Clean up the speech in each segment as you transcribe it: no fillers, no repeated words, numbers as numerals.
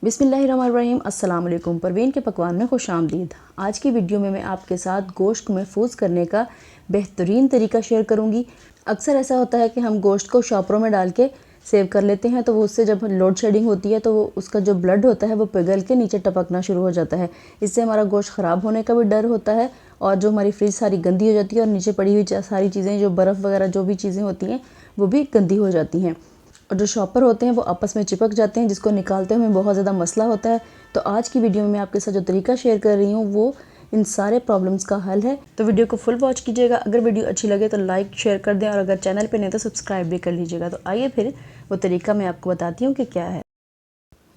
बिस्मिल्लाहिर्रहमानिर्रहीम। अस्सलाम वालेकुम। परवीन के पकवान में खुशामदीद। आज की वीडियो में मैं आपके साथ गोश्त को महफूज करने का बेहतरीन तरीका शेयर करूंगी। अक्सर ऐसा होता है कि हम गोश्त को शॉपरों में डाल के सेव कर लेते हैं, तो वो उससे जब लोड शेडिंग होती है तो उसका जो ब्लड होता है वो पिघल के नीचे टपकना शुरू हो जाता है। इससे हमारा गोश्त ख़राब होने का भी डर होता है और जो हमारी फ्रिज सारी गंदी हो जाती है और नीचे पड़ी हुई सारी चीज़ें, जो बर्फ़ वगैरह जो भी चीज़ें होती हैं वो भी गंदी हो जाती हैं और जो शॉपर होते हैं वो आपस में चिपक जाते हैं, जिसको निकालते हुए बहुत ज़्यादा मसला होता है। तो आज की वीडियो में मैं आपके साथ जो तरीका शेयर कर रही हूँ वो इन सारे प्रॉब्लम्स का हल है। तो वीडियो को फुल वॉच कीजिएगा। अगर वीडियो अच्छी लगे तो लाइक शेयर कर दें और अगर चैनल पे नहीं तो सब्सक्राइब भी कर लीजिएगा। तो आइए फिर वो तरीका मैं आपको बताती हूँ कि क्या है।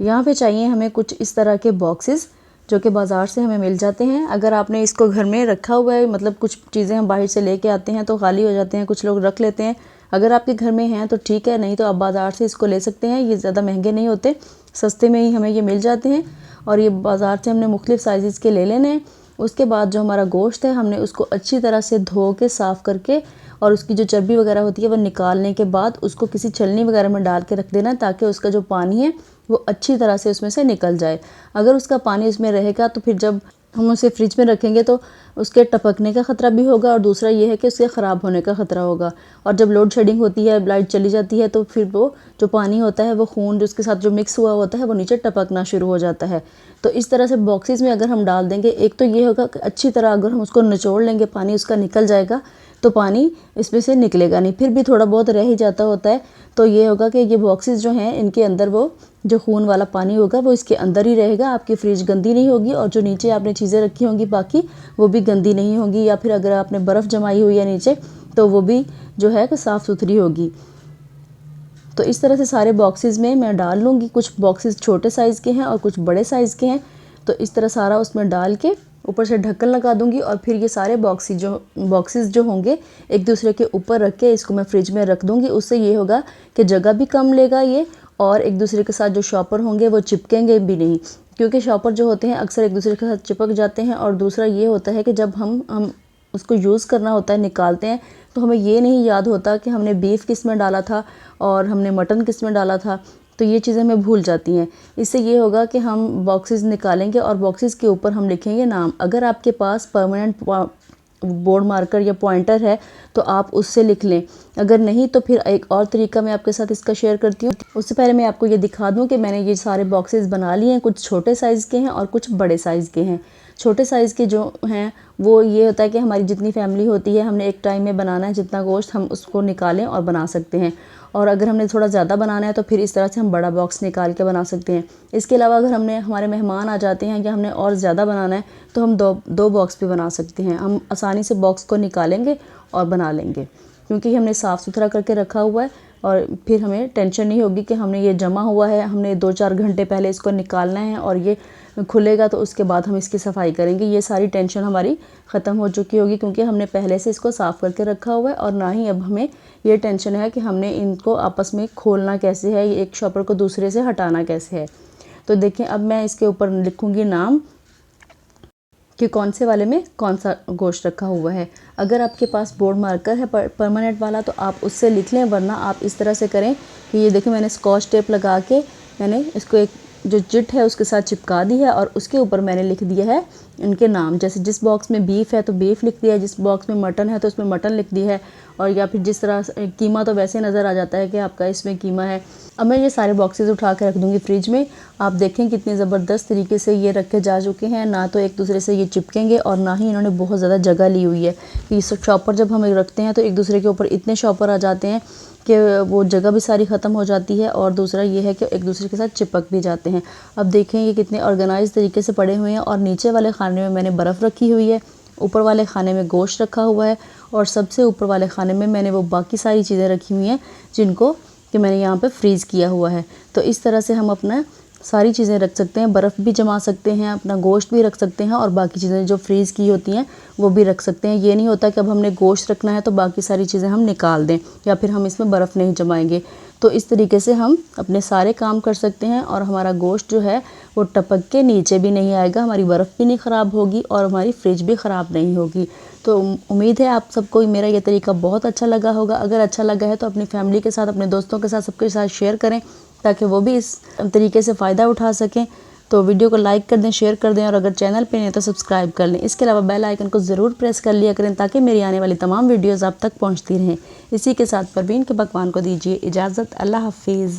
यहाँ पे चाहिए हमें कुछ इस तरह के बॉक्सेस जो कि बाज़ार से हमें मिल जाते हैं। अगर आपने इसको घर में रखा हुआ है, मतलब कुछ चीज़ें हम बाहर से लेके आते हैं तो खाली हो जाते हैं, कुछ लोग रख लेते हैं। अगर आपके घर में हैं तो ठीक है, नहीं तो आप बाज़ार से इसको ले सकते हैं। ये ज़्यादा महंगे नहीं होते, सस्ते में ही हमें ये मिल जाते हैं। और ये बाज़ार से हमने मुख्तलिफ़ साइज़ के ले लेने हैं। उसके बाद जो हमारा गोश्त है हमने उसको अच्छी तरह से धो के साफ़ करके और उसकी जो चर्बी वगैरह होती है वो निकालने के बाद उसको किसी छलनी वगैरह में डाल के रख देना, ताकि उसका जो पानी है वो अच्छी तरह से उसमें से निकल जाए। अगर उसका पानी उसमें रहेगा तो फिर जब हम उसे फ्रिज में रखेंगे तो उसके टपकने का ख़तरा भी होगा और दूसरा ये है कि उसके ख़राब होने का ख़तरा होगा। और जब लोड शेडिंग होती है, लाइट चली जाती है, तो फिर वो जो पानी होता है वो खून जो उसके साथ जो मिक्स हुआ होता है वो नीचे टपकना शुरू हो जाता है। तो इस तरह से बॉक्सेस में अगर हम डाल देंगे, एक तो ये होगा कि अच्छी तरह अगर हम उसको निचोड़ लेंगे पानी उसका निकल जाएगा, तो पानी इसमें से निकलेगा नहीं। फिर भी थोड़ा बहुत रह ही जाता होता है, तो ये होगा कि ये बॉक्सेस जो हैं इनके अंदर वो जो खून वाला पानी होगा वो इसके अंदर ही रहेगा। आपकी फ्रिज गंदी नहीं होगी और जो नीचे आपने चीज़ें रखी होंगी बाकी वो भी गंदी नहीं होगी, या फिर अगर आपने बर्फ़ जमाई हुई है नीचे तो वो भी जो है कि साफ़ सुथरी होगी। तो इस तरह से सारे बॉक्सेस में मैं डाल लूँगी। कुछ बॉक्सेस छोटे साइज़ के हैं और कुछ बड़े साइज़ के हैं। तो इस तरह सारा उसमें डाल के ऊपर से ढक्कन लगा दूंगी और फिर ये सारे बॉक्सेस जो होंगे एक दूसरे के ऊपर रख के इसको मैं फ्रिज में रख दूंगी। उससे ये होगा कि जगह भी कम लेगा ये, और एक दूसरे के साथ जो शॉपर होंगे वो चिपकेंगे भी नहीं, क्योंकि शॉपर जो होते हैं अक्सर एक दूसरे के साथ चिपक जाते हैं। और दूसरा ये होता है कि जब हम उसको यूज़ करना होता है, निकालते हैं, तो हमें ये नहीं याद होता कि हमने बीफ किस में डाला था और हमने मटन किस में डाला था, तो ये चीज़ें हमें भूल जाती हैं। इससे ये होगा कि हम बॉक्सेस निकालेंगे और बॉक्सेस के ऊपर हम लिखेंगे नाम। अगर आपके पास परमानेंट बोर्ड मार्कर या पॉइंटर है तो आप उससे लिख लें, अगर नहीं तो फिर एक और तरीका मैं आपके साथ इसका शेयर करती हूँ। उससे पहले मैं आपको ये दिखा दूँ कि मैंने ये सारे बॉक्सेस बना लिए हैं। कुछ छोटे साइज़ के हैं और कुछ बड़े साइज़ के हैं। छोटे साइज़ के जो हैं वो ये होता है कि हमारी जितनी फैमिली होती है हमने एक टाइम में बनाना है, जितना गोश्त हम उसको निकालें और बना सकते हैं। और अगर हमने थोड़ा ज़्यादा बनाना है तो फिर इस तरह से हम बड़ा बॉक्स निकाल के बना सकते हैं। इसके अलावा अगर हमारे मेहमान आ जाते हैं या हमने और ज़्यादा बनाना है तो हम दो बॉक्स भी बना सकते हैं। हम आसानी से बॉक्स को निकालेंगे और बना लेंगे, क्योंकि हमने साफ़ सुथरा करके रखा हुआ है और फिर हमें टेंशन नहीं होगी कि हमने ये जमा हुआ है, हमने 2-4 घंटे पहले इसको निकालना है और ये खुलेगा तो उसके बाद हम इसकी सफाई करेंगे। ये सारी टेंशन हमारी ख़त्म हो चुकी होगी, क्योंकि हमने पहले से इसको साफ़ करके रखा हुआ है। और ना ही अब हमें ये टेंशन है कि हमने इनको आपस में खोलना कैसे है, एक शॉपर को दूसरे से हटाना कैसे है। तो देखें, अब मैं इसके ऊपर लिखूँगी नाम कि कौन से वाले में कौन सा गोश्त रखा हुआ है। अगर आपके पास बोर्ड मार्कर है परमानेंट वाला तो आप उससे लिख लें, वरना आप इस तरह से करें कि ये देखें, मैंने स्कॉच टेप लगा के मैंने इसको एक जो चिट है उसके साथ चिपका दी है और उसके ऊपर मैंने लिख दिया है इनके नाम। जैसे जिस बॉक्स में बीफ है तो बीफ लिख दिया है, जिस बॉक्स में मटन है तो उसमें मटन लिख दिया है, और या फिर जिस तरह कीमा तो वैसे नज़र आ जाता है कि आपका इसमें कीमा है। अब मैं ये सारे बॉक्सेस उठा के रख दूँगी फ्रिज में। आप देखें कितने ज़बरदस्त तरीके से ये रखे जा चुके हैं, ना तो एक दूसरे से ये चिपकेंगे और ना ही इन्होंने बहुत ज़्यादा जगह ली हुई है। कि शॉपर जब हम रखते हैं तो एक दूसरे के ऊपर इतने शॉपर आ जाते हैं कि वो जगह भी सारी ख़त्म हो जाती है, और दूसरा ये है कि एक दूसरे के साथ चिपक भी जाते हैं। अब देखें ये कितने ऑर्गेनाइज तरीके से पड़े हुए हैं। और नीचे वाले खाने में मैंने बर्फ़ रखी हुई है, ऊपर वाले खाने में गोश्त रखा हुआ है, और सबसे ऊपर वाले खाने में मैंने वो बाकी सारी चीज़ें रखी हुई हैं जिनको कि मैंने यहाँ पे फ्रीज़ किया हुआ है। तो इस तरह से हम अपना सारी चीज़ें रख सकते हैं, बर्फ़ भी जमा सकते हैं, अपना गोश्त भी रख सकते हैं और बाकी चीज़ें जो फ्रीज़ की होती हैं वो भी रख सकते हैं। ये नहीं होता कि अब हमने गोश्त रखना है तो बाकी सारी चीज़ें हम निकाल दें या फिर हम इसमें बर्फ़ नहीं जमाएंगे। तो इस तरीके से हम अपने सारे काम कर सकते हैं और हमारा गोश्त जो है वो टपक के नीचे भी नहीं आएगा, हमारी बर्फ़ भी नहीं ख़राब होगी और हमारी फ्रिज भी ख़राब नहीं होगी। तो उम्मीद है आप सबको मेरा ये तरीका बहुत अच्छा लगा होगा। अगर अच्छा लगा है तो अपनी फैमिली के साथ, अपने दोस्तों के साथ, सबके साथ शेयर करें ताकि वो भी इस तरीके से फ़ायदा उठा सकें। तो वीडियो को लाइक कर दें, शेयर कर दें और अगर चैनल पे नहीं तो सब्सक्राइब कर लें। इसके अलावा बेल आइकन को ज़रूर प्रेस कर लिया करें ताकि मेरी आने वाली तमाम वीडियोज़ आप तक पहुँचती रहें। इसी के साथ परवीन के पकवान को दीजिए इजाज़त। अल्लाह हाफिज़।